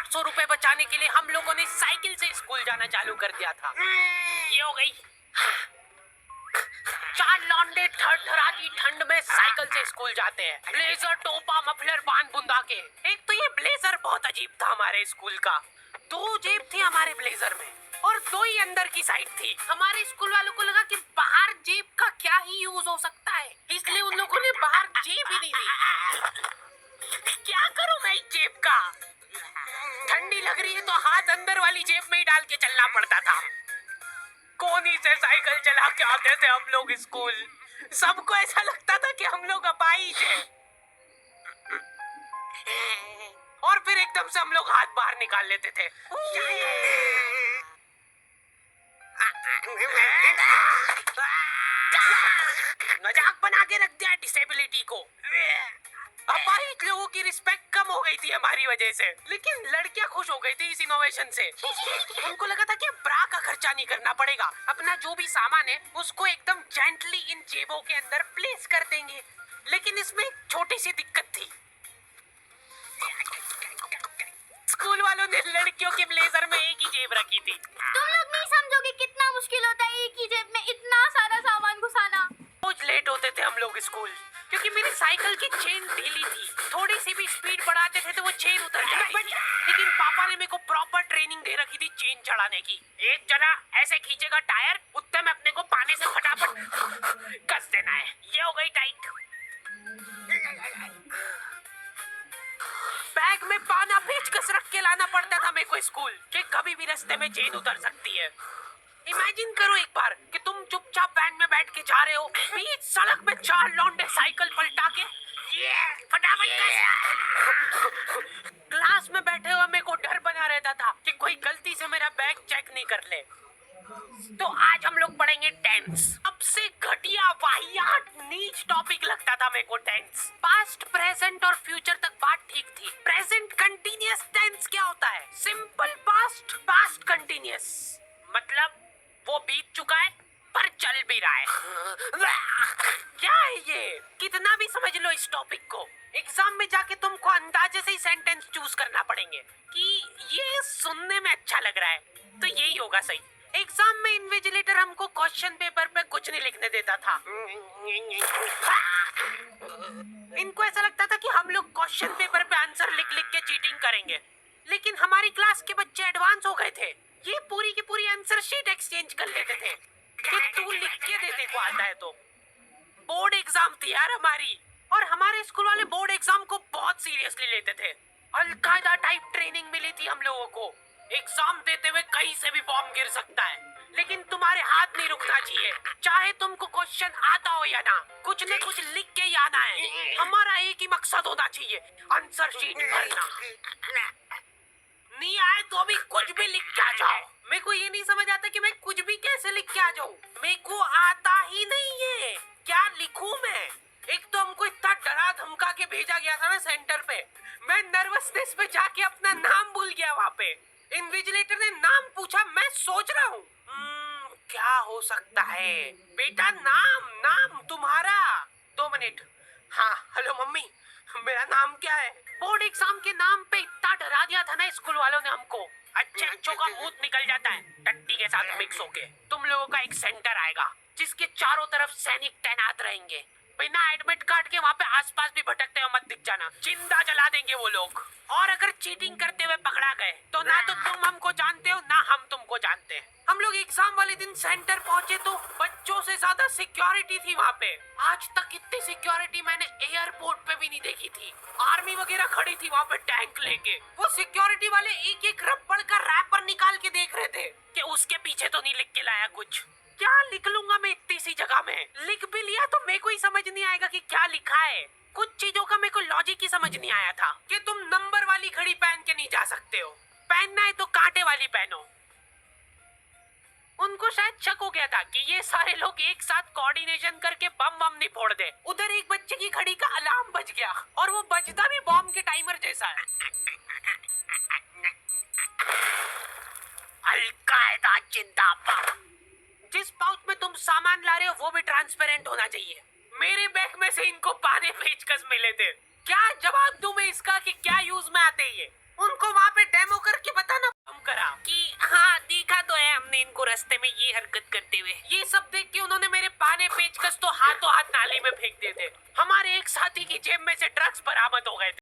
800 रुपए बचाने के लिए हम लोगों ने साइकिल से स्कूल जाना चालू कर दिया था। ये हो गई। चार लौंडे थरथराती ठंड में साइकिल से स्कूल जाते हैं, ब्लेजर टोपा मफलर बांध बुंदा के। एक तो ये ब्लेजर बहुत अजीब था हमारे स्कूल का। 2 जेब थी हमारे ब्लेजर में और 2 ही अंदर की साइड थी। हमारे स्कूल वालों को लगा कि बाहर जेब का क्या ही यूज हो सकता है, इसलिए उन लोगों ने बाहर जेब ही नहीं दी। क्या करूं मैं इस जेब का? ठंडी लग रही है तो हाथ अंदर वाली जेब में ही डाल के चलना पड़ता था। कोनी से साइकिल चला के आते थे हम लोग स्कूल। सबको ऐसा लगता था कि हम लोग अपाहिज हैं। और फिर एकदम से हम लोग हाथ बाहर निकाल लेते थे। मजाक बना के रख दिया डिसेबिलिटी को। अपाहिज लोगों की रिस्पेक्ट कम हो गई थी हमारी वजह से, लेकिन लड़कियां खुश हो गई थी इस इनोवेशन से। उनको लगा था कि ब्रा का खर्चा नहीं करना पड़ेगा, अपना जो भी सामान है उसको एकदम जेंटली इन जेबों के अंदर प्लेस कर देंगे। लेकिन इसमें एक छोटी सी दिक्कत थी। स्कूल वालों ने लड़कियों के ब्लेजर में एक ही जेब रखी थी। तुम लोग नहीं समझोगे कितना मुश्किल होता है एक ही जेब में इतना सारा सामान घुसाना। रोज लेट होते थे हम लोग स्कूल, क्योंकि मेरी साइकिल की चेन ढीली थी। थोड़ी सी भी स्पीड बढ़ाते थे तो वो चेन उतर जाती थी। लेकिन पापा ने मेरे को प्रॉपर ट्रेनिंग दे रखी थी चेन चढ़ाने की। एक जना ऐसे खींचेगा टायर, उतने में अपने को पानी से फटाफट कस देना है। ये हो गई टाइट। बैग में पाना पेचकस रख के लाना पड़ता था मेरे को स्कूल, कि कभी भी रास्ते में चेन उतर सकती है। इमेजिन करो एक बार कि तुम चुपचाप वैन में बैठ के जा रहे हो, बीच सड़क में 4 लौंडे साइकिल पलटा के फटाफट क्लास में बैठे हुए मेरे को डर बना रहता था कि कोई गलती से मेरा बैग चेक नहीं कर ले। तो आज हम लोग पढ़ेंगे टेंस। सबसे घटिया वाहियात नीच टॉपिक लगता था मेरे को टेंस। पास्ट प्रेजेंट और फ्यूचर तक बात ठीक थी। प्रेजेंट कंटीन्यूअस टेंस क्या होता है? Simple past, past continuous. मतलब वो बीत चुका है पर चल भी रहा है। क्या है ये? कितना भी समझ लो इस टॉपिक को, एग्जाम में जाके तुमको अंदाजे से ही सेंटेंस चूज करना पड़ेंगे कि ये सुनने में अच्छा लग रहा है तो यही होगा सही। एग्जाम में इन्विजिलेटर हमको क्वेश्चन पेपर पे कुछ नहीं लिखने देता था। इनको ऐसा लगता था कि हम लोग क्वेश्चन पेपर पे आंसर लिख लिख के चीटिंग करेंगे। लेकिन हमारी क्लास के बच्चे एडवांस हो गए थे। ये पूरी की पूरी आंसर शीट एक्सचेंज कर लेते थे कि तू लिख के दे दे को आता है तो। बोर्ड एग्जाम थी यार हमारी, और हमारे स्कूल वाले बोर्ड एग्जाम को बहुत सीरियसली लेते थे। अलकायदा टाइप ट्रेनिंग मिली थी हम लोगों को। एग्जाम देते हुए कहीं से भी बॉम्ब गिर सकता है, लेकिन तुम्हारे हाथ नहीं रुकना चाहिए। चाहे तुमको क्वेश्चन आता हो या ना, कुछ न कुछ लिख के ही आना है। हमारा एक ही मकसद होना चाहिए, आंसर शीट भरना। नहीं आए तो भी कुछ भी लिख के आ जाओ। मेरे को ये नहीं समझ आता कि मैं कुछ भी कैसे लिख के आ जाऊँ। मेरे को आता ही नहीं है, क्या लिखूं मैं? एक तो हमको इतना डरा धमका के भेजा गया था ना सेंटर पे, मैं नर्वसनेस पे जाके अपना नाम भूल गया वहाँ पे। इन्विजिलेटर ने नाम पूछा, मैं सोच रहा हूँ क्या हो सकता है। बेटा नाम, नाम तुम्हारा। 2 मिनट। हाँ हेलो मम्मी, मेरा नाम क्या है? बोर्ड एग्जाम के नाम पे इतना डरा दिया था ना स्कूल वालों ने हमको। अच्छे अच्छों का भूत निकल जाता है टट्टी के साथ मिक्स होके। तुम लोगों का एक सेंटर आएगा जिसके चारों तरफ सैनिक तैनात रहेंगे। बिना एडमिट कार्ड के वहाँ पे आसपास भी भटकते हुए मत दिख जाना, जिंदा जला देंगे वो लोग। और अगर चीटिंग करते हुए पकड़ा गए तो ना तो तुम हमको जानते हो ना हम तुमको जानते हैं। हम लोग एग्जाम वाले दिन सेंटर पहुंचे तो बच्चों से ज्यादा सिक्योरिटी थी वहाँ पे। आज तक इतनी सिक्योरिटी मैंने एयरपोर्ट पे भी नहीं देखी थी। आर्मी वगैरह खड़ी थी वहाँ पे टैंक लेके। वो सिक्योरिटी वाले एक एक रबड़ का रैपर निकाल के देख रहे थे कि उसके पीछे तो नहीं लिख के लाया कुछ। क्या लिख लूंगा मैं इतनी सी जगह में? लिख भी लिया तो मेरे को ही समझ नहीं आएगा कि क्या लिखा है। कुछ चीजों का मेरे को लॉजिक ही समझ नहीं आया था कि तुम नंबर वाली घड़ी पहन के नहीं जा सकते हो, पहनना है तो कांटे वाली पहनो। उनको शायद शक हो गया था कि ये सारे लोग एक साथ कोऑर्डिनेशन करके बम बम नहीं फोड़ दे। उधर एक बच्चे की घड़ी का अलार्म बज गया और वो बजता भी बॉम्ब के टाइमर जैसा है। अलकायदा जिंदाबाद। जिस पाउच में तुम सामान ला रहे हो वो भी ट्रांसपेरेंट होना चाहिए। मेरे बैग में से इनको पाने पेचकस मिले थे। क्या जवाब दूं मैं इसका कि क्या यूज में आते ये? उनको वहाँ पे डेमो करके बताना हम करा कि हाँ देखा तो है हमने इनको रास्ते में ये हरकत करते हुए। ये सब देख के उन्होंने मेरे पाने पेचकस तो हाथों हाथ नाली में फेंक दिए थे। हमारे एक साथी की जेब में से ड्रग्स बरामद हो गए थे।